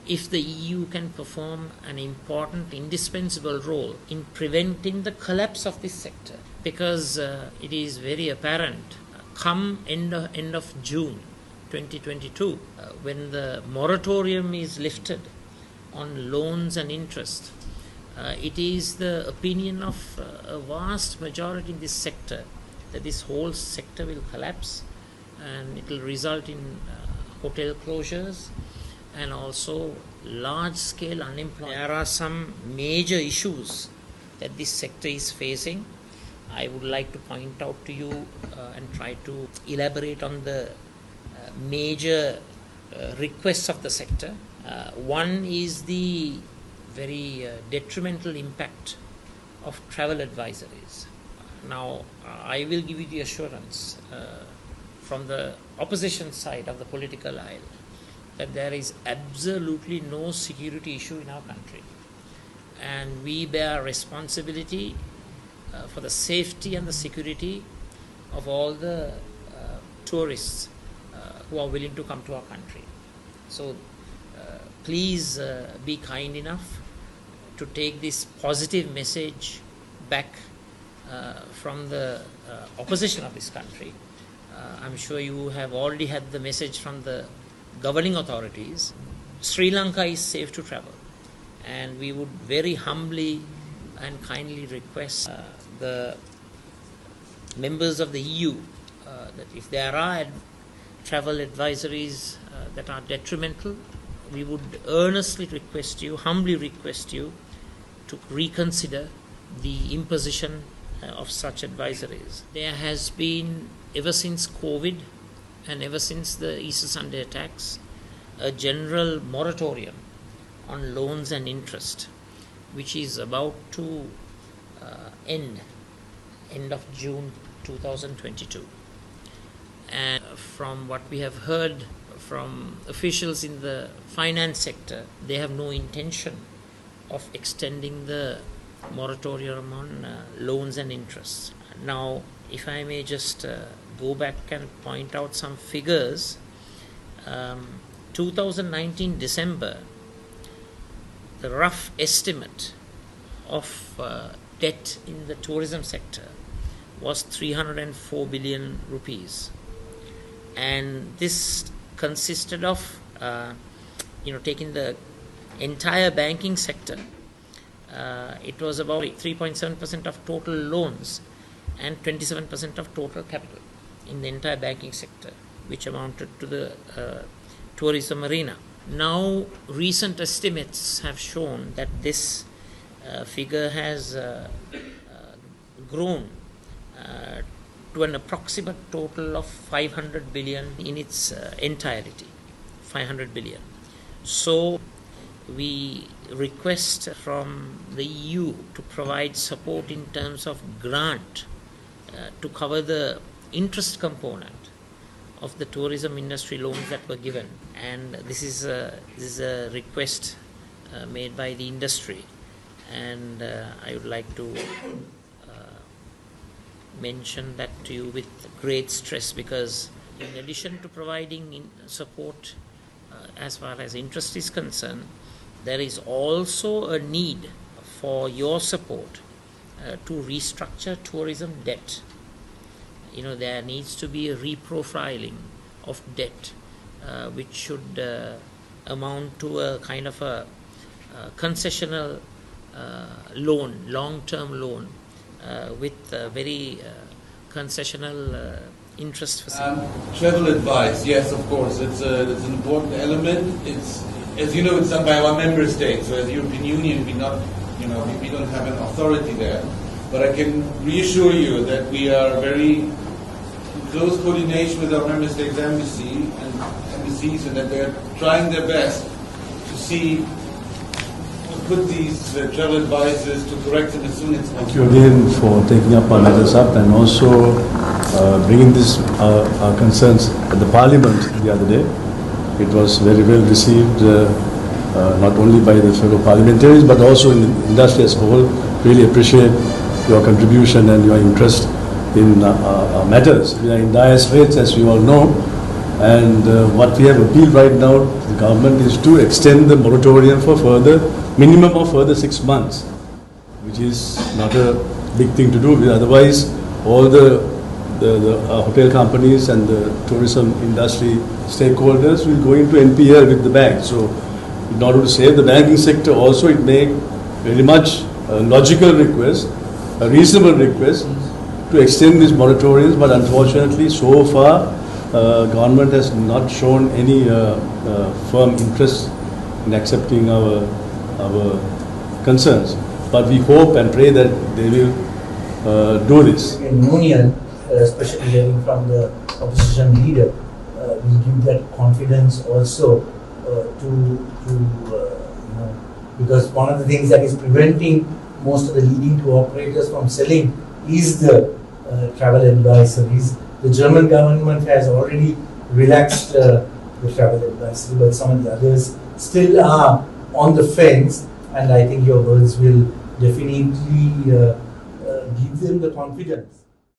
if the EU can perform an important, indispensable role in preventing the collapse of this sector, because it is very apparent come end of June 2022, when the moratorium is lifted on loans and interest, it is the opinion of a vast majority in this sector that this whole sector will collapse, and it will result in hotel closures and also large-scale unemployment. There are some major issues that this sector is facing. I would like to point out to you and try to elaborate on the major requests of the sector. One is the very detrimental impact of travel advisories. Now, I will give you the assurance from the opposition side of the political aisle that there is absolutely no security issue in our country, and we bear responsibility for the safety and the security of all the tourists who are willing to come to our country. So please be kind enough to take this positive message back from the opposition of this country. I'm sure you have already had the message from the governing authorities. Sri Lanka is safe to travel, and we would very humbly and kindly request the members of the EU that if there are travel advisories that are detrimental, we would earnestly request you, humbly request you, to reconsider the imposition of such advisories. There has been, ever since COVID and ever since the Easter Sunday attacks, a general moratorium on loans and interest, which is about to end of June 2022. And from what we have heard from officials in the finance sector, they have no intention of extending the moratorium on loans and interests. Now, if I may just go back and point out some figures. 2019 December, the rough estimate of debt in the tourism sector was 304 billion rupees, and this consisted of taking the entire banking sector, it was about 3.7% of total loans and 27% of total capital in the entire banking sector, which amounted to the tourism arena. Now, recent estimates have shown that this figure has grown to an approximate total of 500 billion in its entirety. 500 billion. So, we request from the EU to provide support in terms of grant to cover the interest component of the tourism industry loans that were given, and this is a request made by the industry, and I would like to mention that to you with great stress, because in addition to providing support as far as interest is concerned, there is also a need for your support to restructure tourism debt. There needs to be a reprofiling of debt, which should amount to a kind of a concessional loan, long-term loan, with very concessional interest facility. Travel advice, yes, of course, it's an important element. It's, as you know, it's done by our member states. So as the European Union, we don't have an authority there. But I can reassure you that we are very in close coordination with our member states' embassies, and that they are trying their best to see to put these travel advices to correct them as soon as possible. Thank you again for taking up our matters up and also bringing this our concerns at the Parliament the other day. It was very well received, not only by the fellow parliamentarians but also in the industry as a whole. Really appreciate your contribution and your interest in matters. We are in dire straits, as you all know, And what we have appealed right now to the government is to extend the moratorium for minimum of further 6 months, which is not a big thing to do. Otherwise, all the hotel companies and the tourism industry stakeholders will go into NPL with the bank. So in order to save the banking sector also, it made very much a logical request, a reasonable request to extend these moratoriums, but unfortunately so far government has not shown any firm interest in accepting our concerns. But we hope and pray that they will do this. Union, especially hearing from the opposition leader, will give that confidence also because one of the things that is preventing most of the leading tour operators from selling is the travel advisories. The German government has already relaxed the travel advisory, but some of the others still are on the fence, and I think your words will definitely give them the confidence.